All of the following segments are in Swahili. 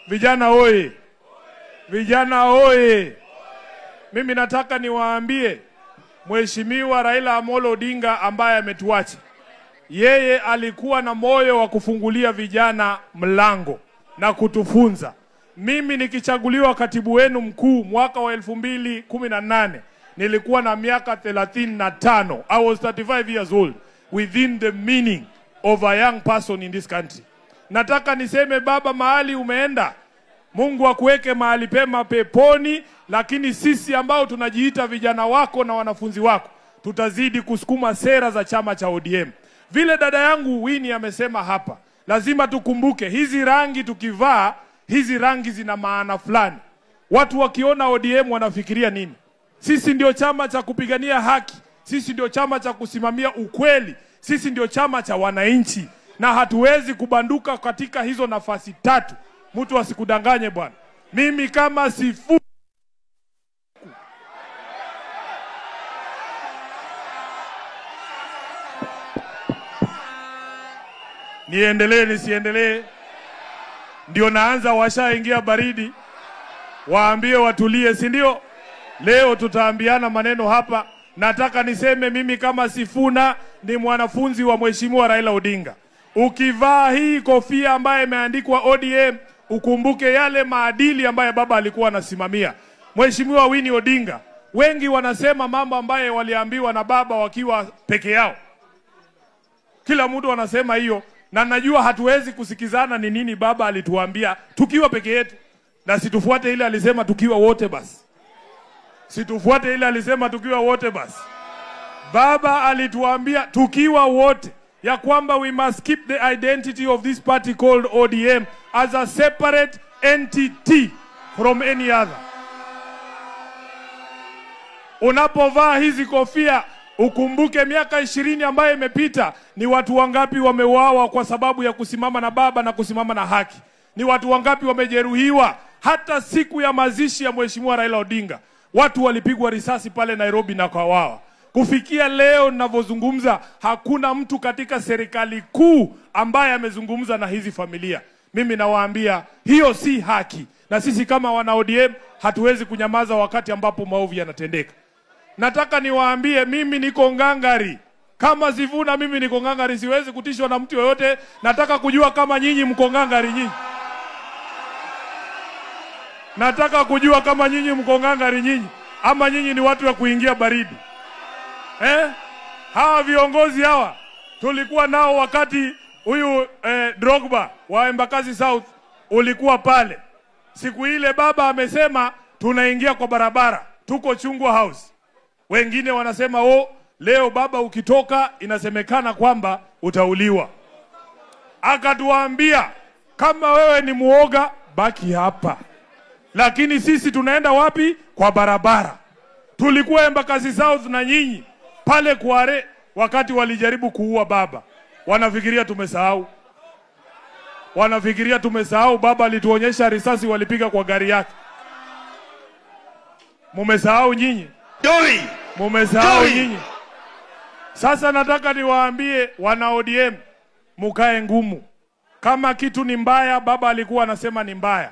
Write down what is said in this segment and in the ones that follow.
Vijana oye! Vijana oye! Mimi nataka niwaambie Mheshimiwa Raila Amolo Odinga ambaye ametuacha. Yeye alikuwa na moyo wa kufungulia vijana mlango na kutufunza. Mimi nikichaguliwa katibu wenu mkuu mwaka wa 2018 nilikuwa na miaka 35. I was 35 years old, within the meaning of a young person in this country. Nataka niseme baba, mahali umeenda, Mungu akuweke mahali pema peponi, lakini sisi ambao tunajiita vijana wako na wanafunzi wako tutazidi kusukuma sera za chama cha ODM. Vile dada yangu Winnie amesema hapa, lazima tukumbuke hizi rangi tukivaa, hizi rangi zina maana fulani. Watu wakiona ODM wanafikiria nini? Sisi ndio chama cha kupigania haki, sisi ndio chama cha kusimamia ukweli, sisi ndio chama cha wananchi, na hatuwezi kubanduka katika hizo nafasi tatu. Mtu asikudanganye bwana. Mimi kama Sifuna niendelee nisiendelee, ndio naanza washaingia baridi, waambie watulie, si ndio? Leo tutaambiana maneno hapa. Nataka niseme mimi kama Sifuna ni mwanafunzi wa Mheshimiwa Raila Odinga. Ukivaa hii kofia ambaye imeandikwa ODM, ukumbuke yale maadili ambaye baba alikuwa anasimamia. Mheshimiwa Winnie Odinga, wengi wanasema mambo ambaye waliambiwa na baba wakiwa peke yao. Kila mtu anasema hiyo, na najua hatuwezi kusikizana ni nini baba alituambia tukiwa peke yetu. Na situfuate ile alisema tukiwa wote basi. Situfuate ile alisema tukiwa wote basi. Baba alituambia tukiwa wote ya kwamba we must keep the identity of this party called ODM as a separate entity from any other. Unapovaa hizi kofia, ukumbuke miaka 20 ambayo imepita, ni watu wangapi wameuawa kwa sababu ya kusimama na baba na kusimama na haki. Ni watu wangapi wamejeruhiwa. Hata siku ya mazishi ya Mheshimiwa Raila Odinga, watu walipigwa risasi pale Nairobi na kawawa. Kufikia leo ninavyozungumza, hakuna mtu katika serikali kuu ambaye amezungumza na hizi familia. Mimi nawaambia hiyo si haki, na sisi kama wana ODM hatuwezi kunyamaza wakati ambapo maovu yanatendeka. Nataka niwaambie mimi niko ngangari. Kama Sifuna mimi niko ngangari, siwezi kutishwa na mtu yoyote. Nataka kujua kama nyinyi mko ngangari nyinyi. Nataka kujua kama nyinyi mko ngangari nyinyi, ama nyinyi ni watu wa kuingia baridi. Hawa viongozi hawa tulikuwa nao wakati huyu Drogba wa Embakasi South ulikuwa pale. Siku ile baba amesema tunaingia kwa barabara, tuko Chungwa House. Wengine wanasema leo baba ukitoka inasemekana kwamba utauliwa. Akatuambia kama wewe ni muoga baki hapa. Lakini sisi tunaenda wapi? Kwa barabara. Tulikuwa Embakasi South na nyinyi pale Kware wakati walijaribu kuua baba. Wanafikiria tumesahau. Wanafikiria tumesahau baba alituonyesha risasi walipiga kwa gari yake. Mumesahau nyinyi? Mumesahau nyinyi? Sasa nataka niwaambie wana ODM, mukae ngumu. Kama kitu ni mbaya, baba alikuwa anasema ni mbaya.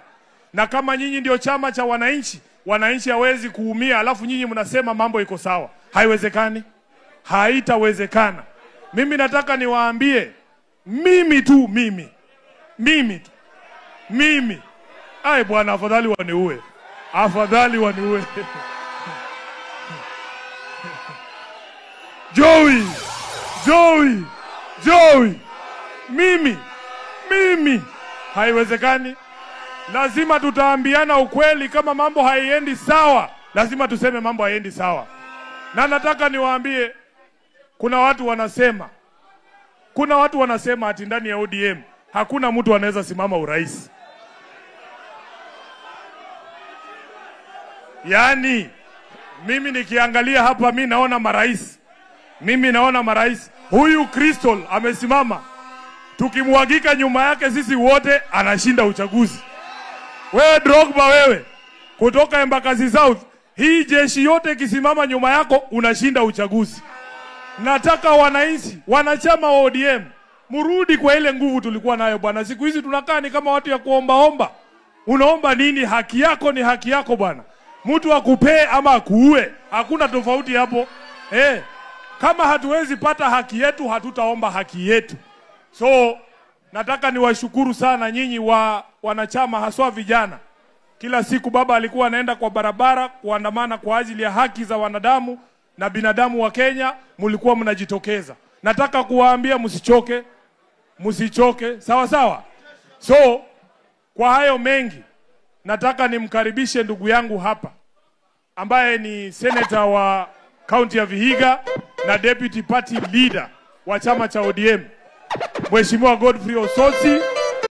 Na kama nyinyi ndio chama cha wananchi, wananchi hawezi kuumia alafu nyinyi mnasema mambo iko sawa. Haiwezekani. Haitawezekana. Mimi nataka niwaambie, mimi tu. Ai bwana, afadhali waniue. Afadhali waniue. Joey. Mimi. Haiwezekani. Lazima tutaambiana ukweli. Kama mambo haiendi sawa, lazima tuseme mambo haiendi sawa. Na nataka niwaambie, kuna watu wanasema ati ndani ya ODM hakuna mtu anaweza simama urais. Yani mimi nikiangalia hapa mimi naona marais. Huyu Crystal amesimama, tukimwagika nyuma yake sisi wote anashinda uchaguzi. Wewe Drogba, wewe kutoka Embakasi South, hii jeshi yote kisimama nyuma yako unashinda uchaguzi. Nataka wananchi, wanachama wa ODM, murudi kwa ile nguvu tulikuwa nayo bwana. Siku hizi tunakaa ni kama watu ya kuomba. Unaomba nini? Haki yako ni haki yako bwana. Mtu akupee ama akuue, hakuna tofauti hapo. Kama hatuwezi pata haki yetu, hatutaomba haki yetu. So nataka niwashukuru sana nyinyi wanachama, haswa vijana. Kila siku baba alikuwa anaenda kwa barabara kuandamana kwa ajili ya haki za wanadamu na binadamu wa Kenya, mlikuwa mnajitokeza. Nataka kuwaambia msichoke, msichoke, sawa sawa. So kwa hayo mengi, nataka nimkaribishe ndugu yangu hapa ambaye ni senator wa kaunti ya Vihiga na deputy party leader wa chama cha ODM, Mheshimiwa Godfrey Osotsi.